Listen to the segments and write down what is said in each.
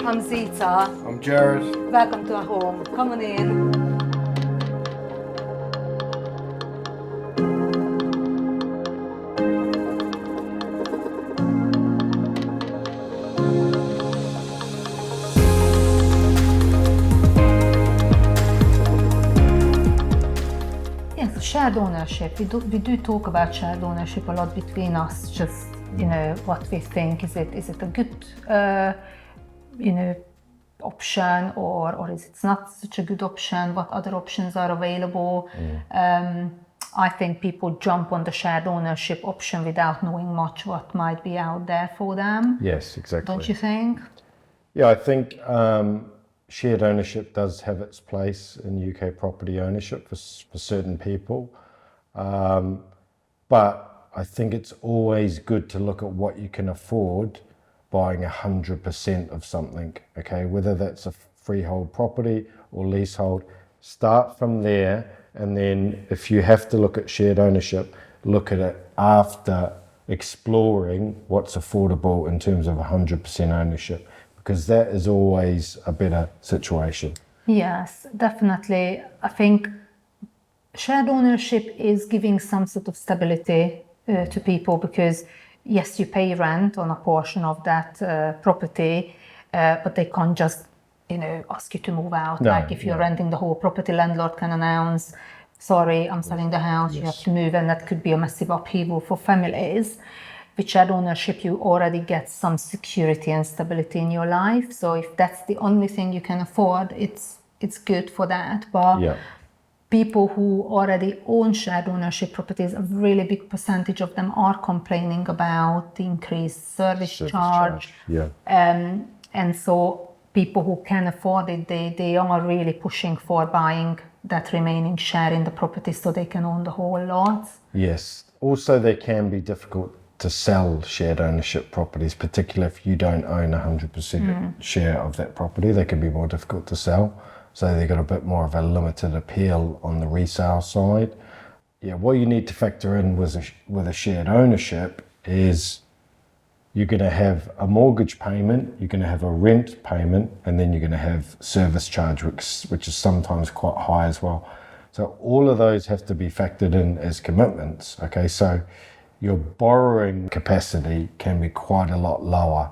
I'm Zita. I'm Jared. Welcome to our home. Come on in. Yes, shared ownership. We do talk about shared ownership a lot between us. Just what we think. Is it a good option, or is it not such a good option? What other options are available? I think people jump on the shared ownership option without knowing much what might be out there for them. Yes, exactly. Don't you think? Yeah, I think shared ownership does have its place in UK property ownership for certain people. But I think it's always good to look at what you can afford buying 100% of something, okay? Whether that's a freehold property or leasehold, start from there, and then if you have to look at shared ownership, look at it after exploring what's affordable in terms of 100% ownership, because that is always a better situation. Yes, definitely. I think shared ownership is giving some sort of stability to people, because yes, you pay rent on a portion of that property, but they can't just ask you to move out. No, like if you're renting the whole property, landlord can announce, sorry, I'm selling the house, you have to move, and that could be a massive upheaval for families. With shared ownership, you already get some security and stability in your life. So if that's the only thing you can afford, it's good for that. But people who already own shared ownership properties, a really big percentage of them are complaining about the increased service charge. And so people who can afford it, they are really pushing for buying that remaining share in the property so they can own the whole lot. Yes. Also, they can be difficult to sell shared ownership properties, particularly if you don't own 100% share of that property. They can be more difficult to sell. So they've got a bit more of a limited appeal on the resale side. Yeah, what you need to factor in with a shared ownership is you're going to have a mortgage payment, you're going to have a rent payment, and then you're going to have service charge, which is sometimes quite high as well. So all of those have to be factored in as commitments. Okay, so your borrowing capacity can be quite a lot lower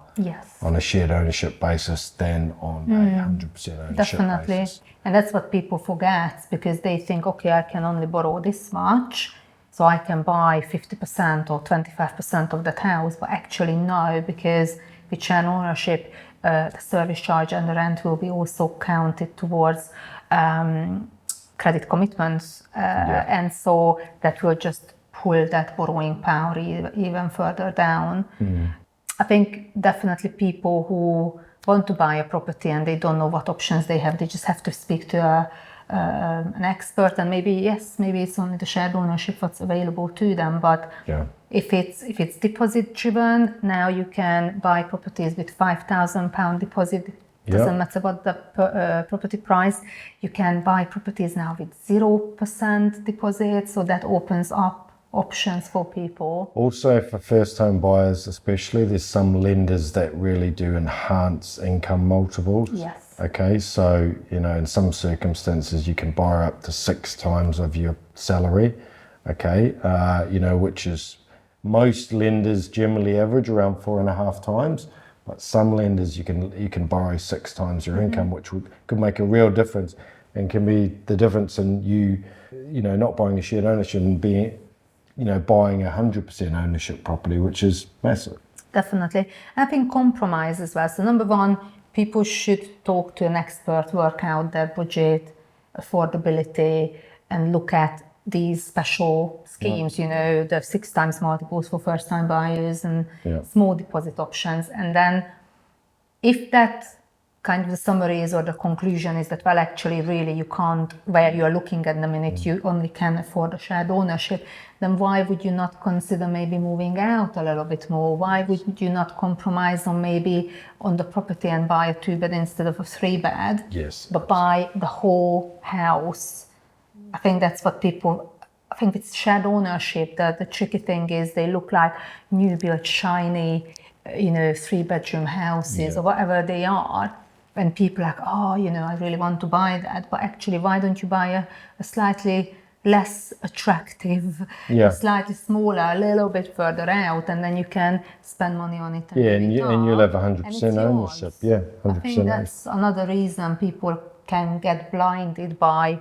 on a shared ownership basis than on a 100% ownership Definitely. basis. And that's what people forget, because they think, okay, I can only borrow this much, so I can buy 50% or 25% of that house. But actually no, because with shared ownership, the service charge and the rent will be also counted towards credit commitments. And so that will just pull that borrowing power even further down. I think definitely people who want to buy a property and they don't know what options they have, they just have to speak to an expert, and maybe it's only the shared ownership that's available to them. But if it's deposit driven, now you can buy properties with £5,000 deposit. Doesn't matter what the property price. You can buy properties now with 0% deposit, so that opens up options for people. Also, for first-time buyers especially, there's some lenders that really do enhance income multiples. Yes. Okay, so in some circumstances you can borrow up to 6 times of your salary. Okay, which is, most lenders generally average around 4.5 times, but some lenders you can borrow 6 times your income, which could make a real difference, and can be the difference in you not buying a shared ownership and being buying 100% ownership property, which is massive. Definitely. I think compromise as well. So number one, people should talk to an expert, work out their budget, affordability, and look at these special schemes, the 6 times multiples for first-time buyers and small deposit options. And then if that kind of the summary is, or the conclusion is that, well, actually really you can't, where you're looking at the minute, you only can afford a shared ownership, then why would you not consider maybe moving out a little bit more? Why would you not compromise on maybe on the property and buy a 2-bed instead of a 3-bed? Yes. But buy the whole house. I think that's what people, I think it's shared ownership. The tricky thing is they look like new built, shiny, 3-bedroom houses or whatever they are. And people are like, oh, you know, I really want to buy that. But actually, why don't you buy a slightly less attractive, Yeah. slightly smaller, a little bit further out, and then you can spend money on it. Yeah, and you'll have and it's 100% ownership. yours. Yeah, 100% I think that's another reason people can get blinded by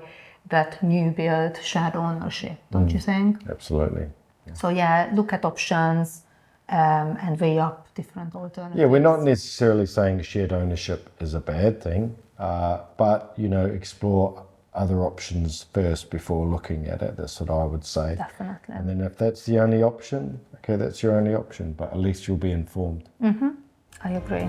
that new build shared ownership, don't you think? Absolutely. So yeah, look at options and weigh up different alternatives. Yeah, we're not necessarily saying shared ownership is a bad thing, but, you know, explore other options first before looking at it. That's what I would say. Definitely. And then if that's the only option, okay, that's your only option, but at least you'll be informed. I agree.